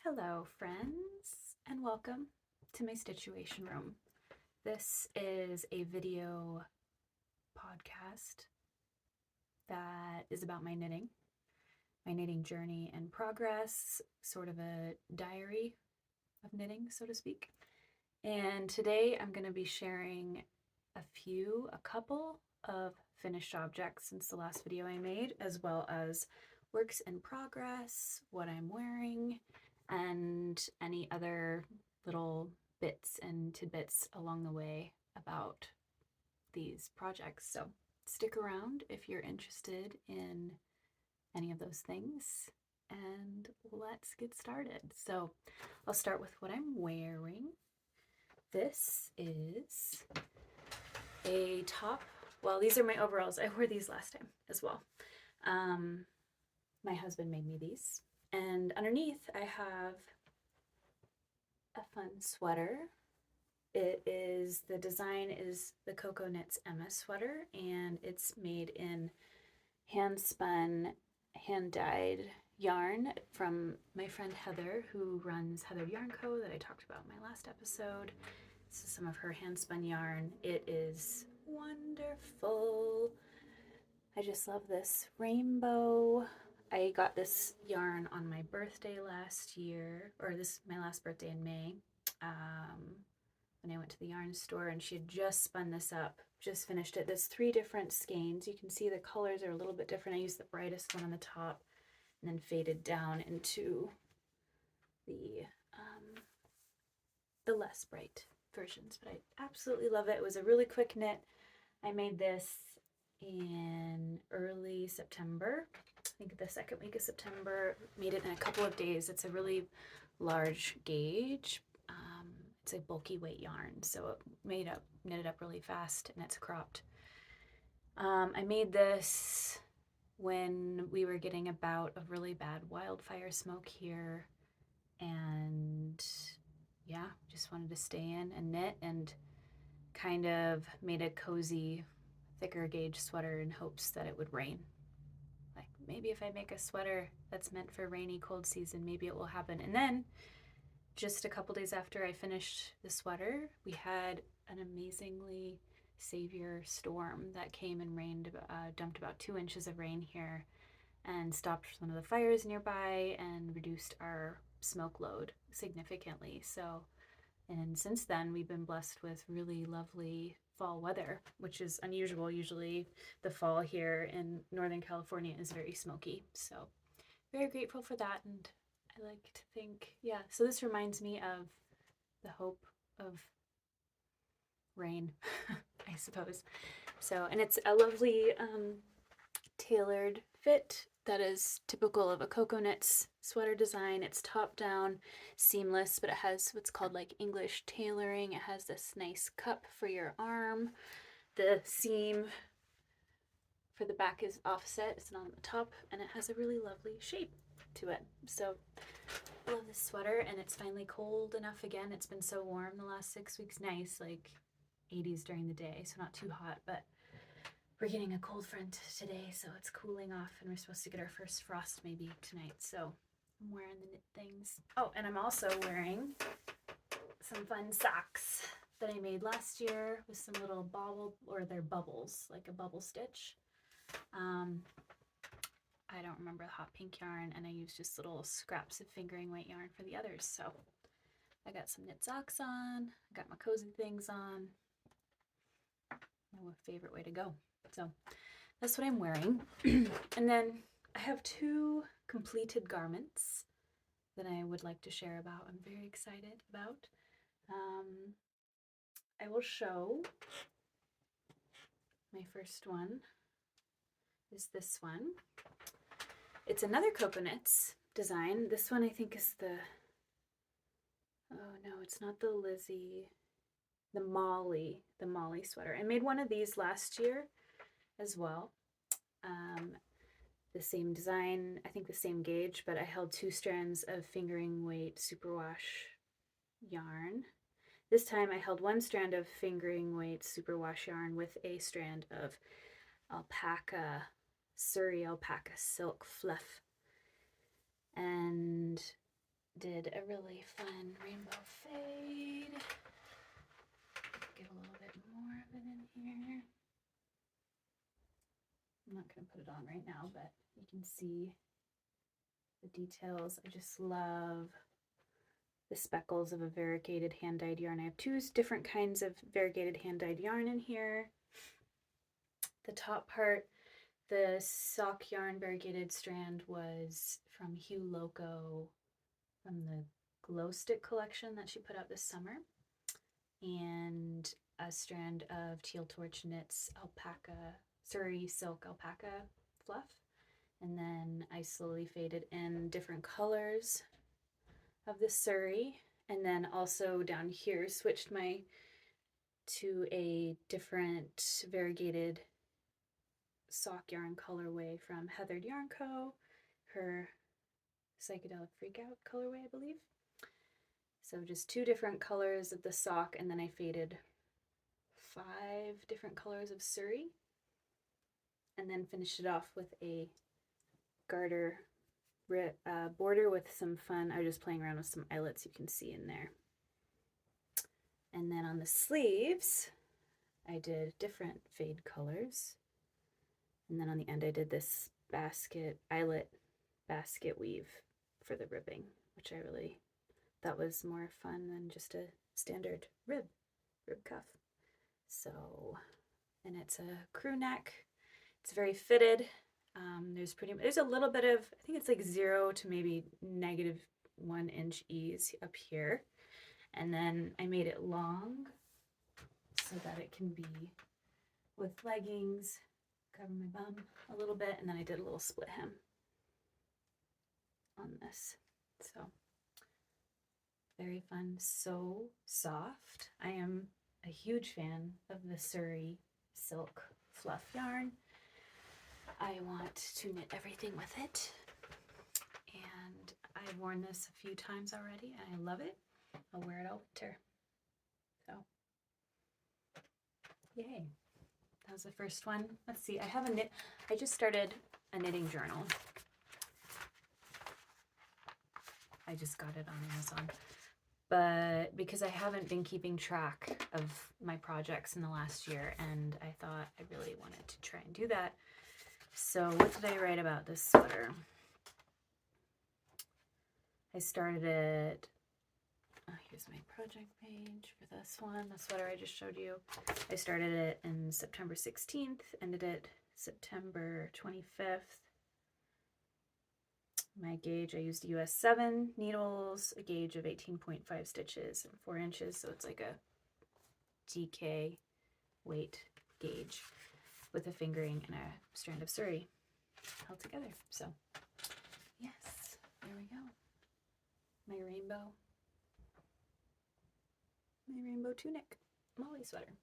Hello friends, and welcome to my Situation Room. This is a video podcast that is about my knitting journey and progress, sort of a diary of knitting, so to speak. And today I'm going to be sharing a couple of finished objects since the last video I made, as well as works in progress, what I'm wearing, and any other little bits and tidbits along the way about these projects. So stick around if you're interested in any of those things, and let's get started. So I'll start with what I'm wearing. This is a top. Well, these are my overalls. I wore these last time as well. My husband made me these. And underneath I have a fun sweater. The design is the Cocoknits Emma sweater, and it's made in hand-spun, hand-dyed yarn from my friend Heather, who runs Heather Yarn Co. that I talked about in my last episode. This is some of her hand-spun yarn. It is wonderful. I just love this rainbow. I got this yarn on my birthday last year, or my last birthday in May, when I went to the yarn store, and she had just spun this up, just finished it. There's 3 different skeins. You can see the colors are a little bit different. I used the brightest one on the top and then faded down into the less bright versions, but I absolutely love it. It was a really quick knit. I made this in early September. I think the second week of September. Made it in a couple of days. It's a really large gauge. It's a bulky weight yarn, so it knitted up really fast, and it's cropped. I made this when we were getting a bout of really bad wildfire smoke here, and yeah, just wanted to stay in and knit, and kind of made a cozy, thicker gauge sweater in hopes that it would rain. Like, maybe if I make a sweater that's meant for rainy, cold season, maybe it will happen. And then just a couple days after I finished the sweater, we had an amazingly savior storm that came and rained, dumped about 2 inches of rain here and stopped one of the fires nearby and reduced our smoke load significantly. So, and since then we've been blessed with really lovely fall weather, which is unusual. Usually the fall here in Northern California is very smoky. So very grateful for that, and I like to think, yeah, so this reminds me of the hope of rain, I suppose. So, and it's a lovely tailored fit that is typical of a Cocoknits sweater design. It's top down, seamless, but it has what's called like English tailoring. It has this nice cup for your arm. The seam for the back is offset, it's not on the top, and it has a really lovely shape to it. So I love this sweater, and it's finally cold enough again. It's been so warm the last 6 weeks. Nice, like 80s during the day, so not too hot, but we're getting a cold front today, so it's cooling off, and we're supposed to get our first frost maybe tonight. So I'm wearing the knit things. Oh, and I'm also wearing some fun socks that I made last year with some little they're bubbles, like a bubble stitch. I don't remember the hot pink yarn, and I used just little scraps of fingering weight yarn for the others. So I got some knit socks on, I got my cozy things on. My favorite way to go. So that's what I'm wearing. And then I have 2 completed garments that I would like to share about. I'm very excited about. I will show. My first one is this one. It's another Cocoknits design. This one I think is oh no, it's not the Lizzie, the Molly sweater. I made one of these last year as well. The same design, I think the same gauge, but I held 2 strands of fingering weight superwash yarn. This time I held 1 strand of fingering weight superwash yarn with a strand of Surrey alpaca silk fluff. And did a really fun rainbow fade. Get a little bit more of it in here. I'm not going to put it on right now, but you can see the details. I just love the speckles of a variegated hand-dyed yarn. I have two different kinds of variegated hand-dyed yarn in here. The top part, the sock yarn variegated strand, was from Loco from the Glow Stick collection that she put out this summer, and a strand of Teal Torch Knits alpaca, Surrey silk alpaca fluff. And then I slowly faded in different colors of the Surrey, and then also down here switched to a different variegated sock yarn colorway from Heathered Yarn Co., her Psychedelic Freakout colorway, I believe. So just two different colors of the sock, and then I faded 5 different colors of Surrey, and then finished it off with a garter border with some fun. I was just playing around with some eyelets you can see in there. And then on the sleeves, I did different fade colors. And then on the end, I did this eyelet basket weave for the ribbing, which I really thought was more fun than just a standard rib cuff. So, and it's a crew neck. It's very fitted. There's a little bit of, I think it's like 0 to maybe -1 inch ease up here. And then I made it long so that it can be with leggings, cover my bum a little bit, and then I did a little split hem on this. So very fun, so soft. I am a huge fan of the Surrey silk fluff yarn. I want to knit everything with it, and I've worn this a few times already and I love it. I'll wear it all winter. So yay. That was the first one. Let's see, I just started a knitting journal. I just got it on Amazon. But because I haven't been keeping track of my projects in the last year, and I thought I really wanted to try and do that. So what did I write about this sweater? I started it, here's my project page for this one, the sweater I just showed you. I started it in September 16th, ended it September 25th. My gauge, I used US 7 needles, a gauge of 18.5 stitches and 4 inches, so it's like a DK weight gauge with a fingering and a strand of Surrey held together. So yes, there we go. My rainbow tunic Molly sweater.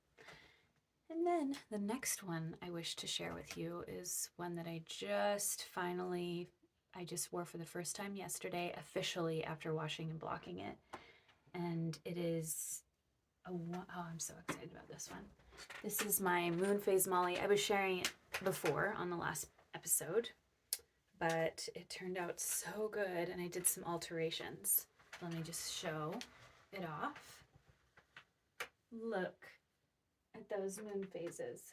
And then the next one I wish to share with you is one that I just wore for the first time yesterday, officially, after washing and blocking it. And it is oh, I'm so excited about this one. This is my Moon Phase Molly. I was sharing it before on the last episode, but it turned out so good, and I did some alterations. Let me just show it off. Look at those moon phases.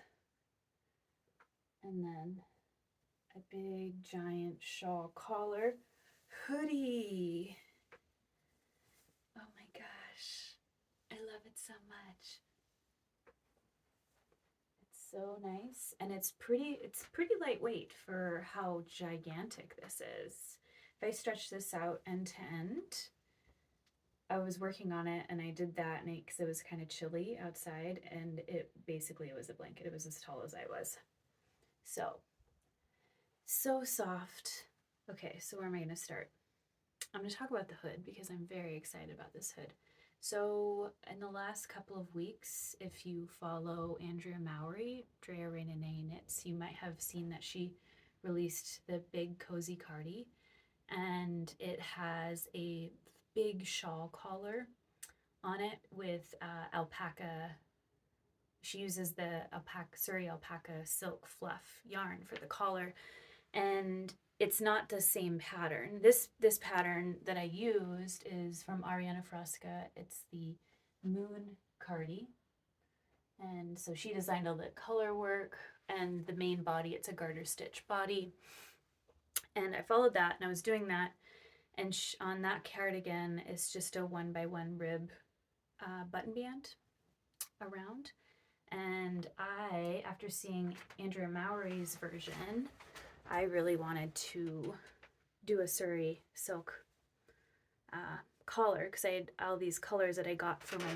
And then a big giant shawl collar hoodie. Oh my gosh, I love it so much. It's so nice, and it's pretty lightweight for how gigantic this is. If I stretch this out end to end, I was working on it and I did that because it was kind of chilly outside, and it was a blanket. It was as tall as I was. So soft. Okay, so where am I going to start? I'm going to talk about the hood because I'm very excited about this hood. So in the last couple of weeks, if you follow Andrea Mowry, Drea Renee Knits, you might have seen that she released the big cozy Cardi, and it has a big shawl collar on it with alpaca. She uses the Surrey alpaca silk fluff yarn for the collar, and it's not the same pattern. This pattern that I used is from Arianna Frasca. It's the Moon Cardi. And so she designed all the color work and the main body. It's a garter stitch body. And I followed that and I was doing that. And on that cardigan, it's just a 1x1 rib button band around. And I, after seeing Andrea Mowry's version, I really wanted to do a Surrey silk collar because I had all these colors that I got for my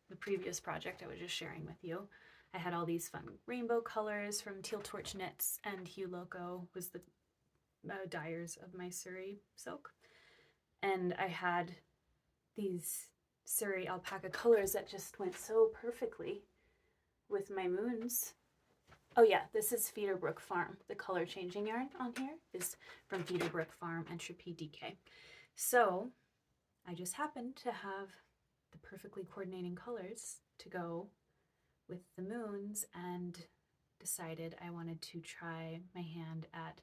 the previous project I was just sharing with you. I had all these fun rainbow colors from Teal Knits, and Hugh Loco was the dyers of my Surrey silk. And I had these Surrey alpaca colors that just went so perfectly with my moons. Oh yeah, this is Feederbrook Farm. The color changing yarn on here is from Feederbrook Farm Entropy DK. So I just happened to have the perfectly coordinating colors to go with the moons and decided I wanted to try my hand at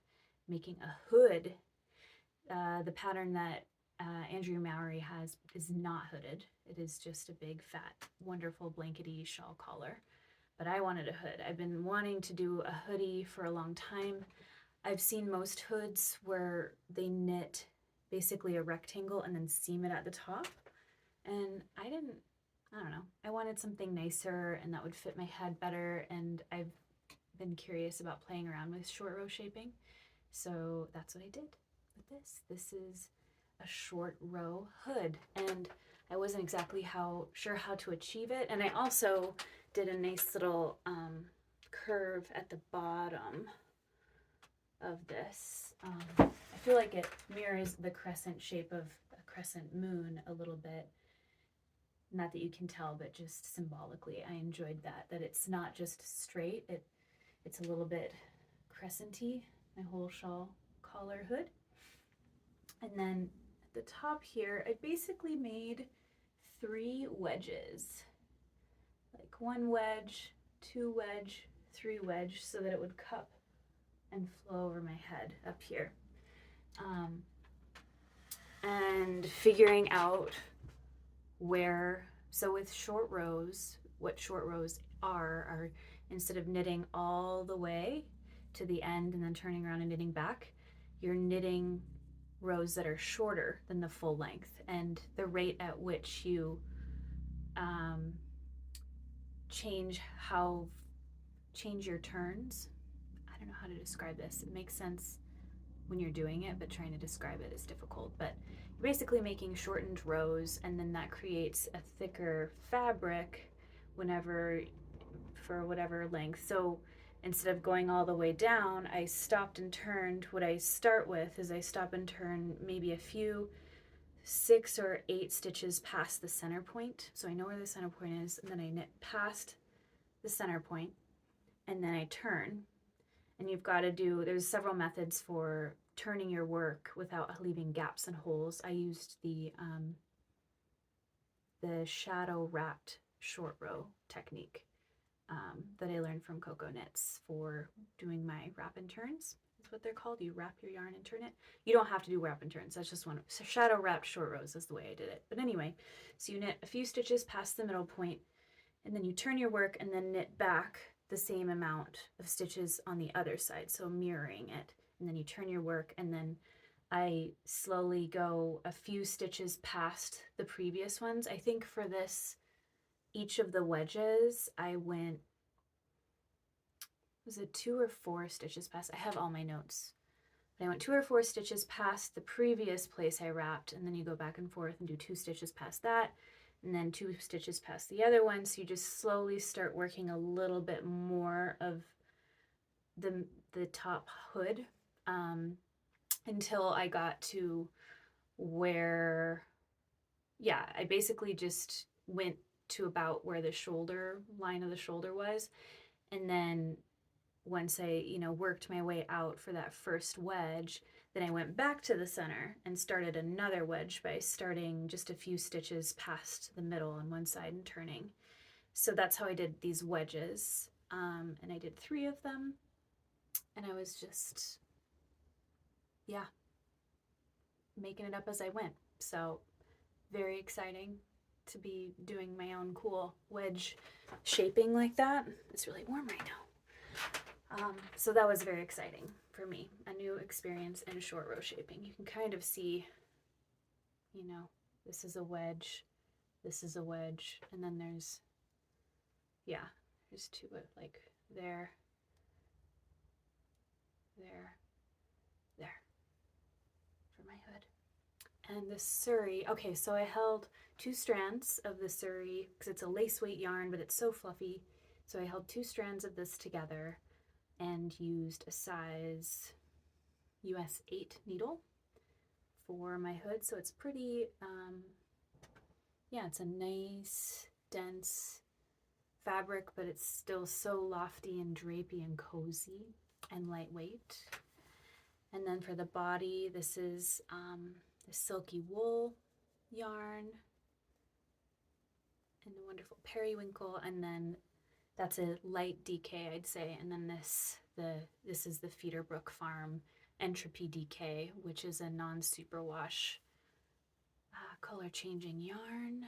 making a hood. The pattern that Andrea Mowry has is not hooded. It is just a big, fat, wonderful blankety shawl collar. But I wanted a hood. I've been wanting to do a hoodie for a long time. I've seen most hoods where they knit basically a rectangle and then seam it at the top. And I don't know. I wanted something nicer and that would fit my head better. And I've been curious about playing around with short row shaping. So that's what I did with this. This is a short row hood. And I wasn't exactly sure how to achieve it. And I also did a nice little curve at the bottom of this. I feel like it mirrors the crescent shape of a crescent moon a little bit. Not that you can tell, but just symbolically, I enjoyed that it's not just straight, it's a little bit crescenty, my whole shawl collar hood. And then at the top here, I basically made 3 wedges, like 1 wedge, 2 wedge, 3 wedge, so that it would cup and flow over my head up here. And figuring out so with short rows, what short rows are instead of knitting all the way to the end and then turning around and knitting back, you're knitting rows that are shorter than the full length. And the rate at which you change your turns, I don't know how to describe this. It makes sense when you're doing it, but trying to describe it is difficult. But you're basically making shortened rows, and then that creates a thicker fabric for whatever length. So instead of going all the way down, I stopped and turned. What I start with is I stop and turn maybe a few 6 or 8 stitches past the center point. So I know where the center point is, and then I knit past the center point, and then I turn. And you've got to there's several methods for turning your work without leaving gaps and holes. I used the shadow wrapped short row technique that I learned from Cocoknits for doing my wrap and turns. That's what they're called. You wrap your yarn and turn it. You don't have to do wrap and turns. That's just one. So shadow wrapped short rows is the way I did it. But anyway, so you knit a few stitches past the middle point, and then you turn your work and then knit back the same amount of stitches on the other side, so mirroring it. And then you turn your work, and then I slowly go a few stitches past the previous ones. I think for this, each of the wedges, I went, was it 2 or 4 stitches past? I have all my notes. But I went 2 or 4 stitches past the previous place I wrapped, and then you go back and forth and do 2 stitches past that, and then 2 stitches past the other one. So you just slowly start working a little bit more of the top hood until I got to where, yeah, I basically just went to about where the line of the shoulder was. And then once I, worked my way out for that first wedge, then I went back to the center and started another wedge by starting just a few stitches past the middle on one side and turning. So that's how I did these wedges. And I did 3 of them, and I was just yeah, making it up as I went. So very exciting to be doing my own cool wedge shaping like that. It's really warm right now. So that was very exciting for me. A new experience in short row shaping. You can kind of see, you know, this is a wedge, this is a wedge, and then there's, yeah, there's two, like there, there, there for my hood. And the Surrey, okay, so I held 2 strands of the Surrey because it's a lace weight yarn, but it's so fluffy. So I held 2 strands of this together and used a size US 8 needle for my hood. So it's pretty, yeah, it's a nice, dense fabric, but it's still so lofty and drapey and cozy and lightweight. And then for the body, this is the silky wool yarn and a wonderful periwinkle, and then that's a light DK, I'd say. And then this is the Feederbrook Farm Entropy DK, which is a non-superwash color changing yarn.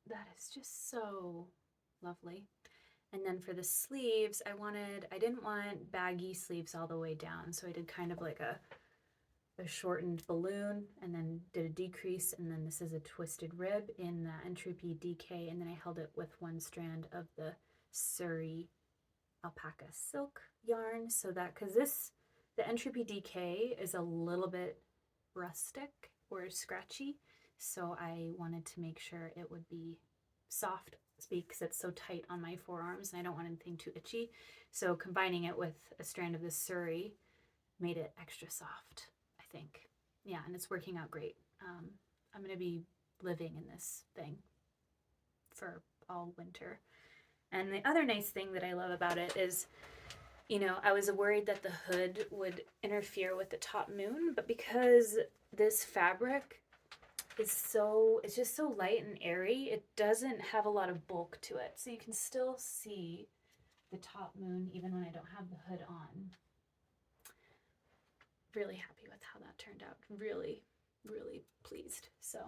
That is just so lovely. And then for the sleeves, I didn't want baggy sleeves all the way down, so I did kind of like a shortened balloon and then did a decrease, and then this is a twisted rib in the Entropy DK, and then I held it with 1 strand of the Surrey alpaca silk yarn, so that, because the Entropy DK is a little bit rustic or scratchy, so I wanted to make sure it would be soft because it's so tight on my forearms and I don't want anything too itchy. So combining it with a strand of the Surrey made it extra soft, I think. Yeah, and it's working out great. I'm going to be living in this thing for all winter. And the other nice thing that I love about it is, you know, I was worried that the hood would interfere with the top moon, but because this fabric it's just so light and airy, it doesn't have a lot of bulk to it. So you can still see the top moon even when I don't have the hood on. Really happy with how that turned out. Really, really pleased. So,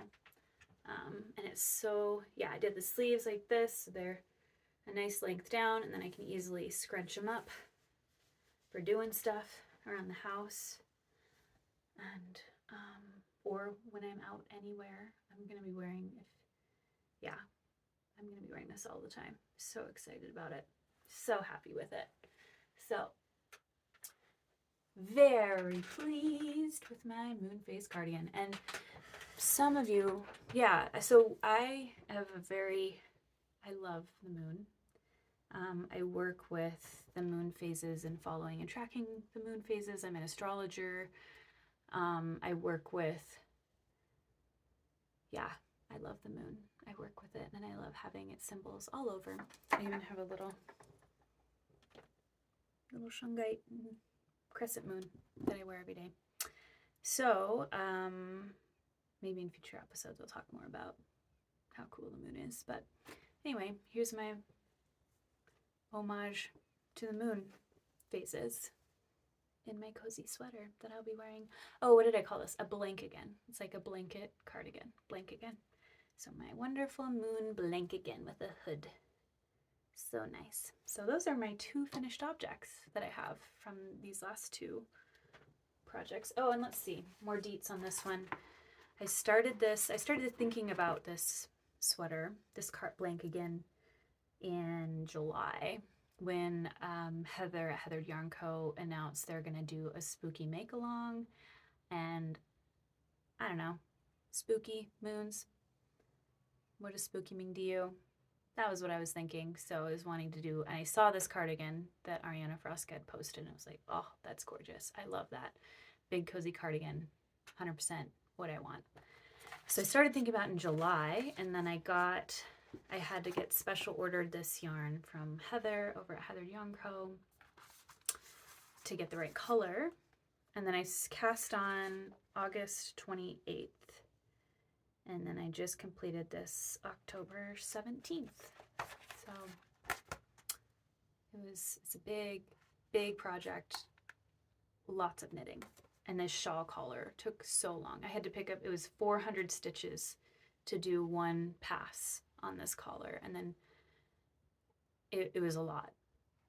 and it's so, yeah, I did the sleeves like this. So they're a nice length down, and then I can easily scrunch them up for doing stuff around the house. And, or when I'm out anywhere, I'm going to be wearing, I'm going to be wearing this all the time. So excited about it. So happy with it. So, very pleased with my moon phase cardigan. And some of you, yeah, so I love the moon. I work with the moon phases and following and tracking the moon phases. I'm an astrologer. I work with, yeah, I love the moon. I work with it and I love having its symbols all over. I even have a little shungite crescent moon that I wear every day. So, maybe in future episodes we'll talk more about how cool the moon is. But anyway, here's my homage to the moon phases in my cozy sweater that I'll be wearing. Oh, what did I call this? A blank-again. It's like a blanket cardigan. Blank-again. So my wonderful moon blank-again with a hood. So nice. So those are my 2 finished objects that I have from these last 2 projects. Oh, and let's see. More deets on this one. I started thinking about this sweater, this cart blank-again, in July, when Heather at Heather Yarn Co. announced they're going to do a spooky make-along, and I don't know, spooky moons. What does spooky mean to you? That was what I was thinking, so I was wanting to do, and I saw this cardigan that Arianna Frasca had posted, and I was like, oh, that's gorgeous. I love that. Big cozy cardigan, 100% what I want. So I started thinking about it in July, and then I had to get special ordered this yarn from Heather over at Heather Yarn Co. to get the right color. And then I cast on August 28th. And then I just completed this October 17th. So it's a big, big project. Lots of knitting. And this shawl collar took so long. I had to pick up, it was 400 stitches to do one pass on this collar. And then it was a lot.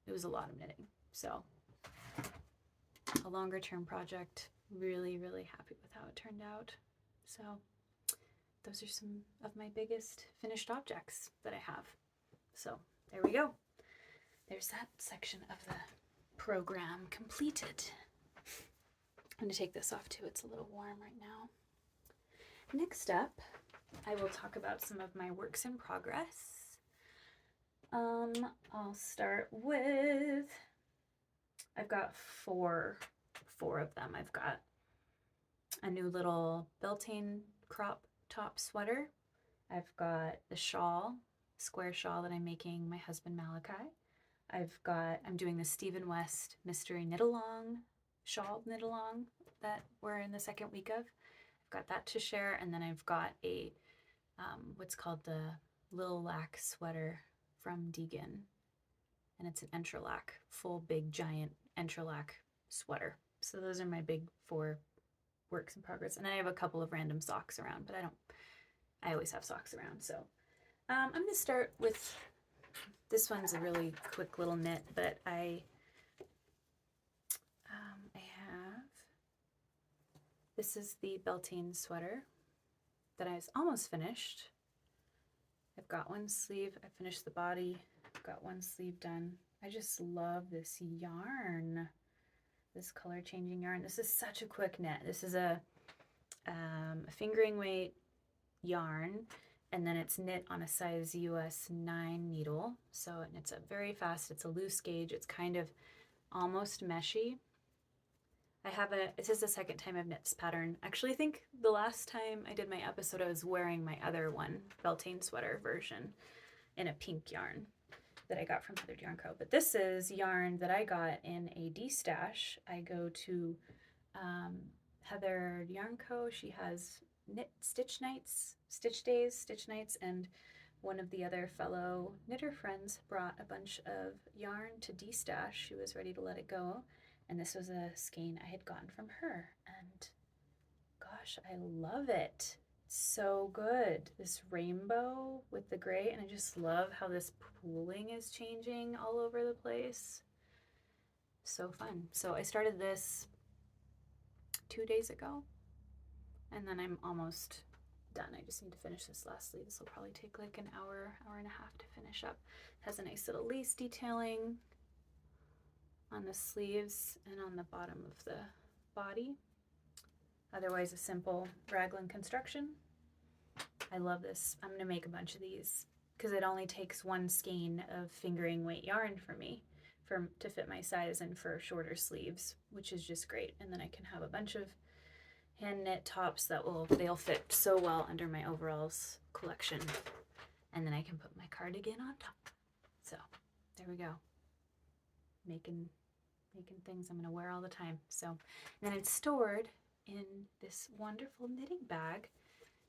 It was a lot of knitting. So a longer term project. Really, really happy with how it turned out. So those are some of my biggest finished objects that I have. So there we go. There's that section of the program completed. I'm going to take this off too. It's a little warm right now. Next up, I will talk about some of my works in progress. I'll start with, I've got four of them. I've got a new little Beltane crop top sweater. I've got the shawl, square shawl that I'm making my husband Malachi. I'm doing the Stephen West mystery knit along, shawl knit along that we're in the second week of. I've got that to share, and then I've got a what's called the Lil Lac Sweater from Degen, and it's an Entrelac, full big giant Entrelac sweater. So those are my big 4 works in progress, and I have a couple of random socks around, but I always have socks around. So I'm going to start with, this one's a really quick little knit, but I have, this is the Beltane sweater that I was almost finished. I've got one sleeve, I finished the body, I've got one sleeve done. I just love this yarn, this color changing yarn. This is such a quick knit. This is a fingering weight yarn, and then it's knit on a size US 9 needle. So it knits up very fast. It's a loose gauge. It's kind of almost meshy. This is the second time I've knit this pattern. Actually, I think the last time I did my episode, I was wearing my other one, Beltane sweater version, in a pink yarn that I got from Heather Yarn Co. But this is yarn that I got in a Destash. I go to Heather Yarn Co. She has stitch nights, and one of the other fellow knitter friends brought a bunch of yarn to Destash. She was ready to let it go, and this was a skein I had gotten from her, and gosh, I love it. So good. This rainbow with the gray, and I just love how this pooling is changing all over the place. So fun. So I started this 2 days ago, and then I'm almost done. I just need to finish this last sleeve. This will probably take like an hour and a half to finish up. It has a nice little lace detailing on the sleeves and on the bottom of the body. Otherwise a simple raglan construction. I love this. I'm gonna make a bunch of these because it only takes one skein of fingering weight yarn for me to fit my size and for shorter sleeves, which is just great. And then I can have a bunch of hand knit tops that they'll fit so well under my overalls collection. And then I can put my cardigan on top. So there we go. Making things I'm gonna wear all the time. So, and then it's stored in this wonderful knitting bag.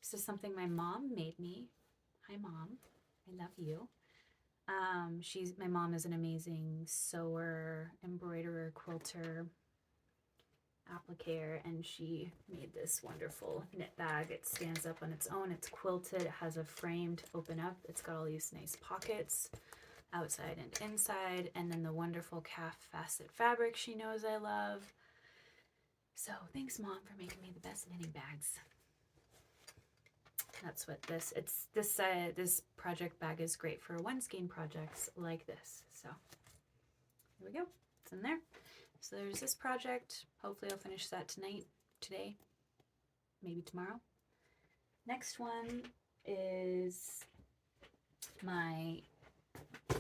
This is something my mom made me. Hi Mom, I love you. My mom is an amazing sewer, embroiderer, quilter, appliquer, and she made this wonderful knit bag. It stands up on its own. It's quilted. It has a frame to open up. It's got all these nice pockets outside and inside, and then the wonderful calf facet fabric she knows I love. So thanks Mom for making me the best knitting bags. That's what this project bag is great for one skein projects like this. So here we go. It's in there. So there's this project. Hopefully I'll finish that today, maybe tomorrow. Next one is my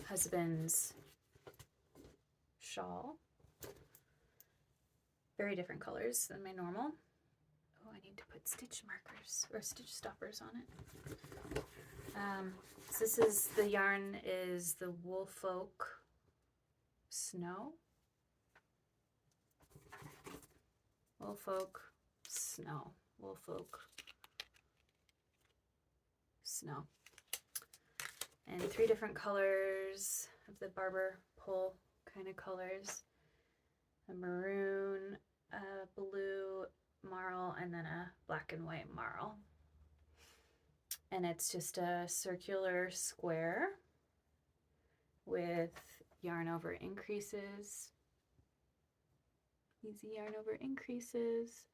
husband's shawl. Very different colors than my normal. Oh, I need to put stitch markers or stitch stoppers on it. So the yarn is the Woolfolk Sno. Woolfolk Sno. Woolfolk Sno. And 3 different colors of the barber pole kind of colors. A maroon, a blue marl and then a black and white marl. And it's just a circular square with yarn over increases, easy yarn over increases.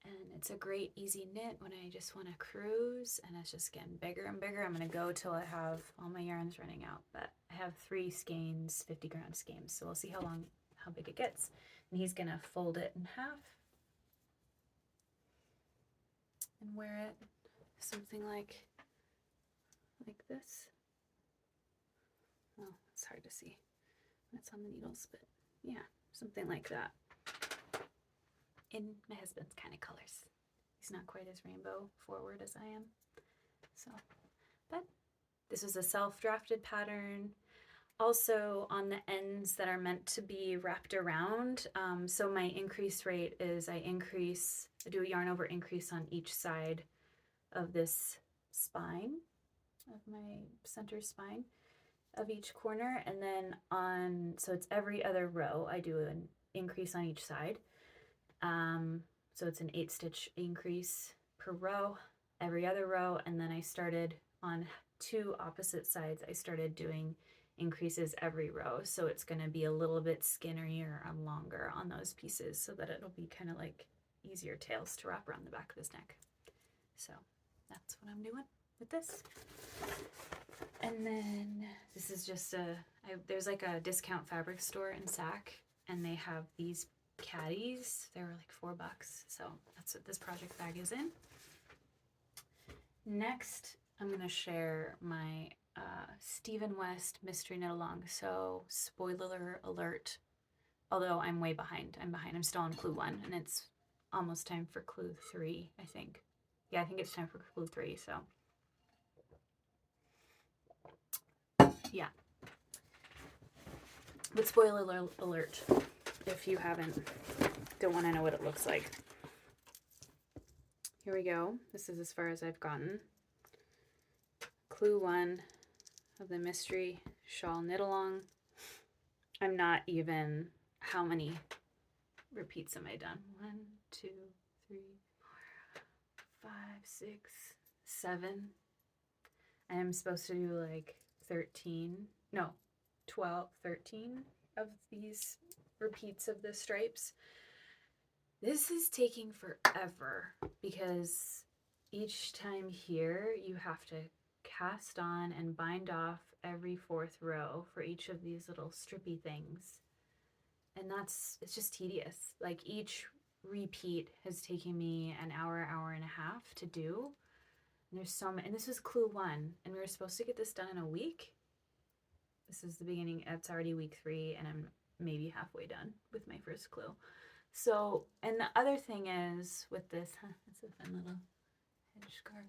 And it's a great easy knit when I just want to cruise, and it's just getting bigger and bigger. I'm going to go till I have all my yarns running out, but I have 3 skeins, 50-gram skeins, so we'll see how big it gets. And he's going to fold it in half and wear it something like this. Well, it's hard to see when it's on the needles, but yeah, something like that. In my husband's kind of colors. He's not quite as rainbow forward as I am. So, but this was a self-drafted pattern. Also on the ends that are meant to be wrapped around. So my increase rate is I do a yarn over increase on each side of this spine, of my center spine of each corner. And then so it's every other row, I do an increase on each side. So it's an 8-stitch increase per row, every other row. And then I started on 2 opposite sides, I started doing increases every row. So it's going to be a little bit skinnier and longer on those pieces so that it'll be kind of like easier tails to wrap around the back of his neck. So that's what I'm doing with this. And then this is just there's like a discount fabric store in Sac, and they have these caddies. They were like $4, so that's what this project bag is in. Next, I'm going to share my Stephen West mystery knit along. So spoiler alert, although I'm way behind. I'm still on clue 1, and it's almost time for clue 3, I think. Yeah, I think it's time for clue 3, so yeah. But spoiler alert, if you don't want to know what it looks like. Here we go. This is as far as I've gotten. Clue 1 of the mystery shawl knit along. I'm not even, how many repeats am I done? 1, 2, 3, 4, 5, 6, 7. I am supposed to do like 13 of these repeats of the stripes. This is taking forever because each time here you have to cast on and bind off every 4th row for each of these little strippy things, and it's just tedious. Like each repeat has taken me an hour and a half to do, and there's so many. And this was clue 1, and we were supposed to get this done in a week. This is the beginning. It's already week 3, and I'm maybe halfway done with my first clue. So, and the other thing is with this, it's a fun little hedge scarf.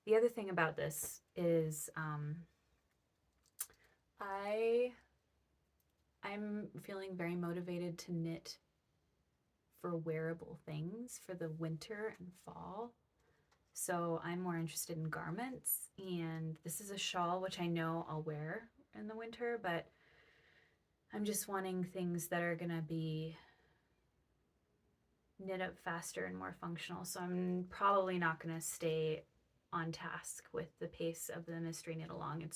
The other thing about this is I'm feeling very motivated to knit for wearable things for the winter and fall. So I'm more interested in garments, and this is a shawl, which I know I'll wear in the winter, but I'm just wanting things that are gonna be knit up faster and more functional. So I'm probably not gonna stay on task with the pace of the mystery knit along. I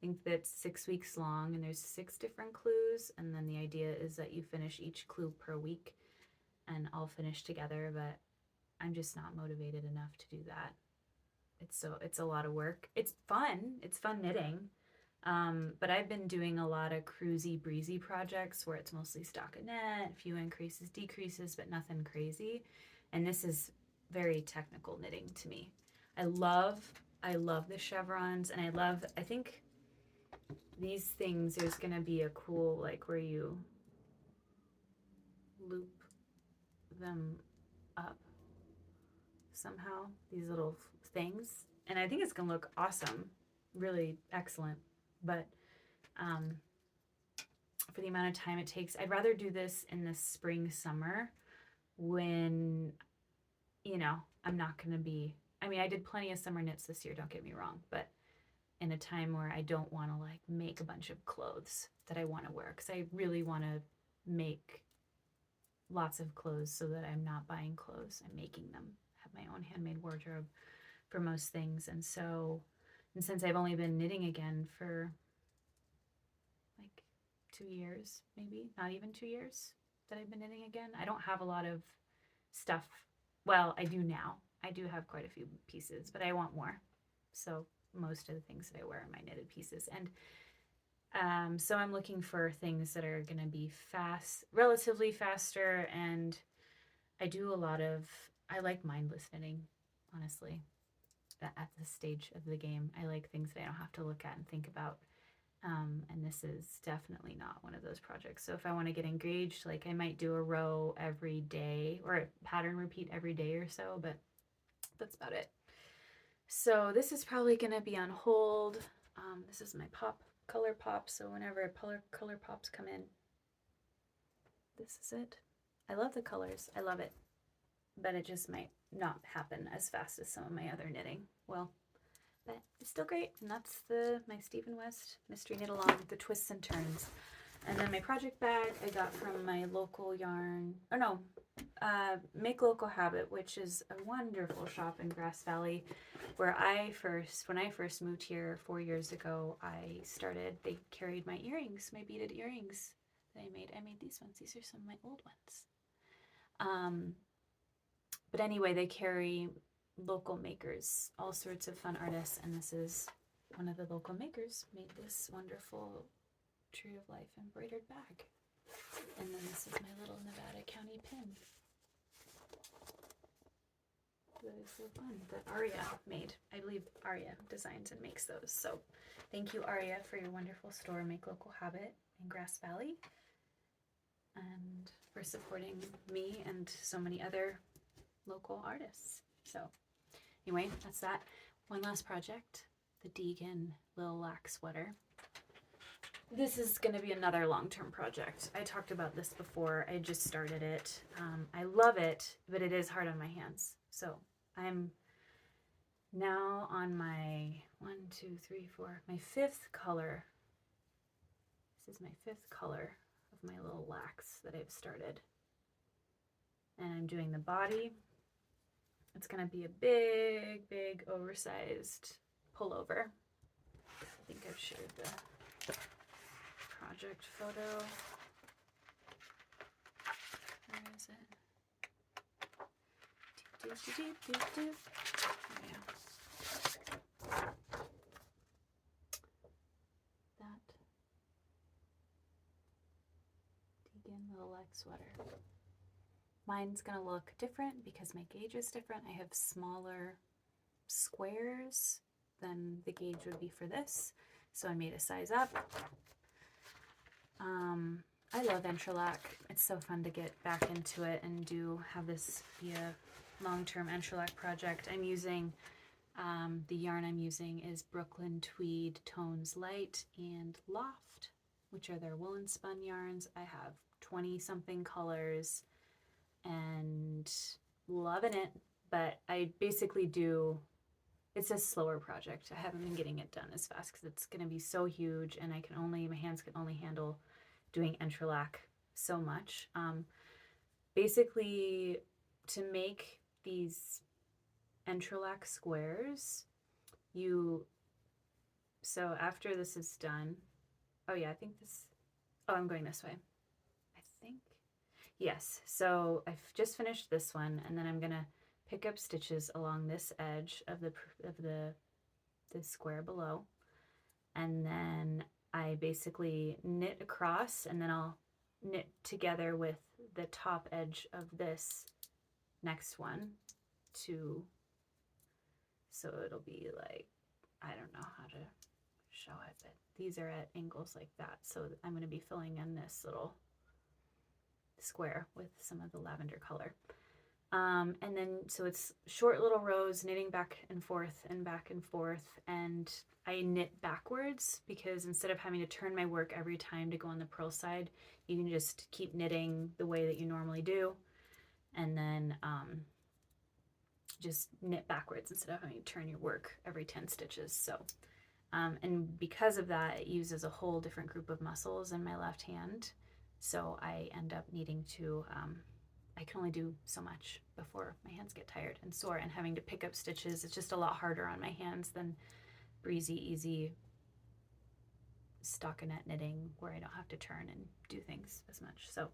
think that's 6 weeks long, and there's 6 different clues, and then the idea is that you finish each clue per week and all finish together, but I'm just not motivated enough to do that. It's a lot of work. It's fun knitting, but I've been doing a lot of cruisy breezy projects where it's mostly stockinette, a few increases, decreases, but nothing crazy. And this is very technical knitting to me. I love the chevrons, and I think these things, there's gonna be a cool, like, where you loop them up somehow, these little things, and I think it's gonna look awesome, really excellent. But for the amount of time it takes, I'd rather do this in the spring summer when, I'm not gonna be, I did plenty of summer knits this year, don't get me wrong, but in a time where I don't want to like make a bunch of clothes that I want to wear, because I really want to make lots of clothes so that I'm not buying clothes. I'm making them. I have my own handmade wardrobe for most things. And so, and since I've only been knitting again for like 2 years, maybe not even 2 years that I've been knitting again, I don't have a lot of stuff. Well, I do now. I do have quite a few pieces, but I want more. So most of the things that I wear are my knitted pieces. And so I'm looking for things that are going to be fast, relatively faster. And I do a lot of, I like mindless knitting, honestly. At this stage of the game, I like things that I don't have to look at and think about. And this is definitely not one of those projects. So if I want to get engaged, like I might do a row every day or a pattern repeat every day or so, but that's about it. So this is probably going to be on hold. This is my color pop. So whenever color pops come in, this is it. I love the colors. I love it. But it just might not happen as fast as some of my other knitting. Well, but it's still great. And that's my Stephen West Mystery Knit Along, the twists and turns. And then my project bag I got from my local yarn, Make Local Habit, which is a wonderful shop in Grass Valley, where when I first moved here 4 years ago, they carried my earrings, my beaded earrings that I made. I made these ones. These are some of my old ones. But anyway, they carry local makers, all sorts of fun artists, and this is one of the local makers made this wonderful Tree of Life embroidered bag. And then this is my little Nevada County pin. That is so fun that Aria made. I believe Aria designs and makes those. So thank you, Aria, for your wonderful store, Make Local Habit in Grass Valley, and for supporting me and so many other local artists. So anyway, that's that. One last project, the Degen Lil Lac Sweater. This is going to be another long-term project. I talked about this before. I just started it. I love it, but it is hard on my hands. So I'm now on my my fifth color. This is my fifth color of my little lacs that I've started. And I'm doing the body. It's going to be a big, big, oversized pullover. I think I've shared the project photo. Where is it? There we go. That Degen Lil Lac Sweater. Mine's gonna look different because my gauge is different. I have smaller squares than the gauge would be for this, so I made a size up. I love Entrelac. It's so fun to get back into it and have this be a long-term Entrelac project. I'm using, the yarn I'm using is Brooklyn Tweed Tones Light and Loft, which are their woolen spun yarns. I have 20-something colors and loving it, but I basically it's a slower project. I haven't been getting it done as fast because it's going to be so huge, and my hands can only handle doing Entrelac so much. Basically, to make these Entrelac squares, so after this is done, I'm going this way, I think. Yes, so I've just finished this one, and then I'm gonna pick up stitches along this edge of the square below, and then I basically knit across, and then I'll knit together with the top edge of this next one so it'll be like, I don't know how to show it, but these are at angles like that. So I'm going to be filling in this little square with some of the lavender color. And then, so it's short little rows, knitting back and forth and back and forth. And I knit backwards because instead of having to turn my work every time to go on the purl side, you can just keep knitting the way that you normally do. And then just knit backwards instead of having to turn your work every 10 stitches. So, and because of that, it uses a whole different group of muscles in my left hand. So I end up needing to I can only do so much before my hands get tired and sore, and having to pick up stitches, it's just a lot harder on my hands than breezy, easy stockinette knitting where I don't have to turn and do things as much. So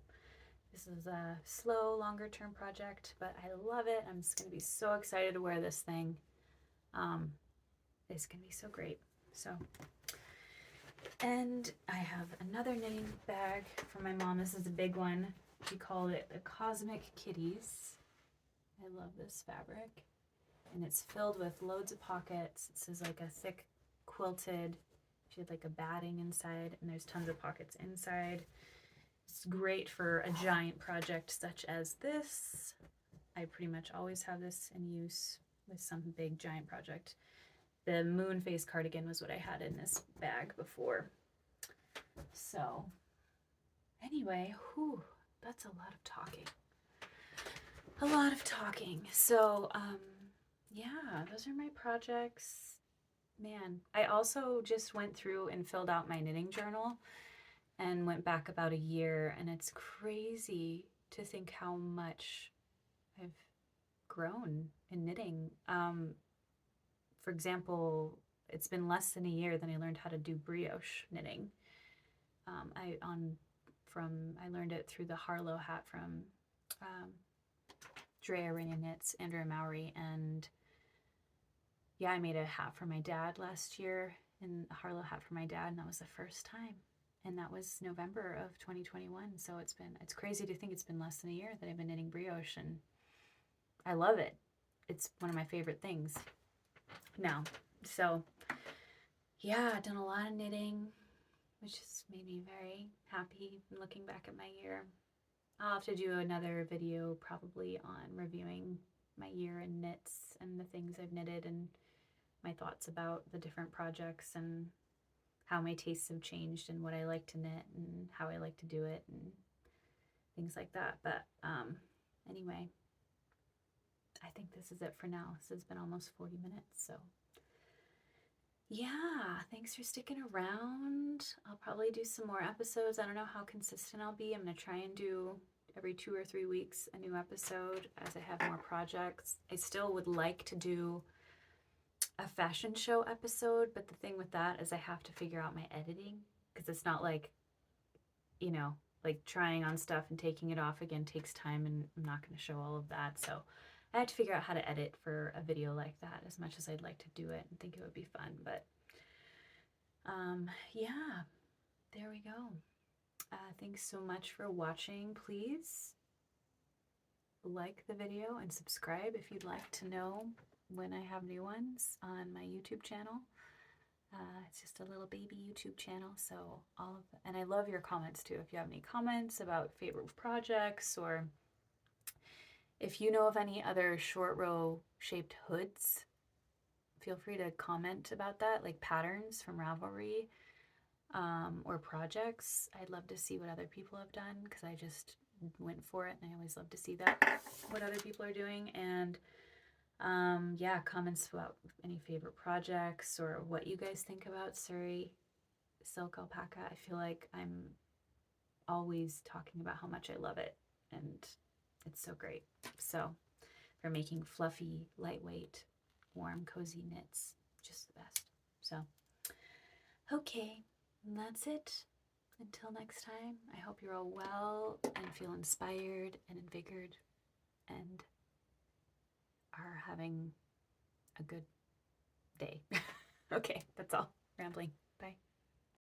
this is a slow, longer term project, but I love it. I'm just going to be so excited to wear this thing. It's going to be so great. So, and I have another knitting bag from my mom. This is a big one. She called it the Cosmic Kitties. I love this fabric. And it's filled with loads of pockets. This is like a thick quilted. She had like a batting inside, and there's tons of pockets inside. It's great for a giant project such as this. I pretty much always have this in use with some big giant project. The moon face cardigan was what I had in this bag before. So anyway, whew, that's a lot of talking. A lot of talking. So yeah, those are my projects. Man, I also just went through and filled out my knitting journal and went back about a year, and it's crazy to think how much I've grown in knitting. For example, it's been less than a year that I learned how to do brioche knitting. I learned it through the Harlow hat from Arianna Knits, Andrea Mowry, and yeah, I made a hat for my dad last year, and a Harlow hat for my dad, and that was the first time. And that was November of 2021. So it's crazy to think it's been less than a year that I've been knitting brioche, and I love it. It's one of my favorite things now. So yeah, I've done a lot of knitting, which has made me very happy looking back at my year. I'll have to do another video probably on reviewing my year in knits and the things I've knitted and my thoughts about the different projects and how my tastes have changed and what I like to knit and how I like to do it and things like that. But anyway, I think this is it for now. This has been almost 40 minutes, so yeah, thanks for sticking around. I'll probably do some more episodes. I don't know how consistent I'll be. I'm going to try and do every 2 or 3 weeks a new episode as I have more projects. I still would like to do a fashion show episode, but the thing with that is I have to figure out my editing, because it's not like, you know, like trying on stuff and taking it off again takes time, and I'm not going to show all of that. So I have to figure out how to edit for a video like that, as much as I'd like to do it and think it would be fun. But yeah, there we go. Thanks so much for watching. Please like the video and subscribe if you'd like to know when I have new ones on my YouTube channel. It's just a little baby YouTube channel, so and I love your comments too. If you have any comments about favorite projects, or if you know of any other short row shaped hoods, feel free to comment about that, like patterns from Ravelry, or projects. I'd love to see what other people have done, because I just went for it and I always love to see that, what other people are doing. And yeah, comments about any favorite projects or what you guys think about Surrey silk alpaca. I feel like I'm always talking about how much I love it, and it's so great. So for making fluffy, lightweight, warm, cozy knits, just the best. So okay, and that's it. Until next time, I hope you're all well and feel inspired and invigorated and are having a good day. Okay, that's all. Rambling. Bye.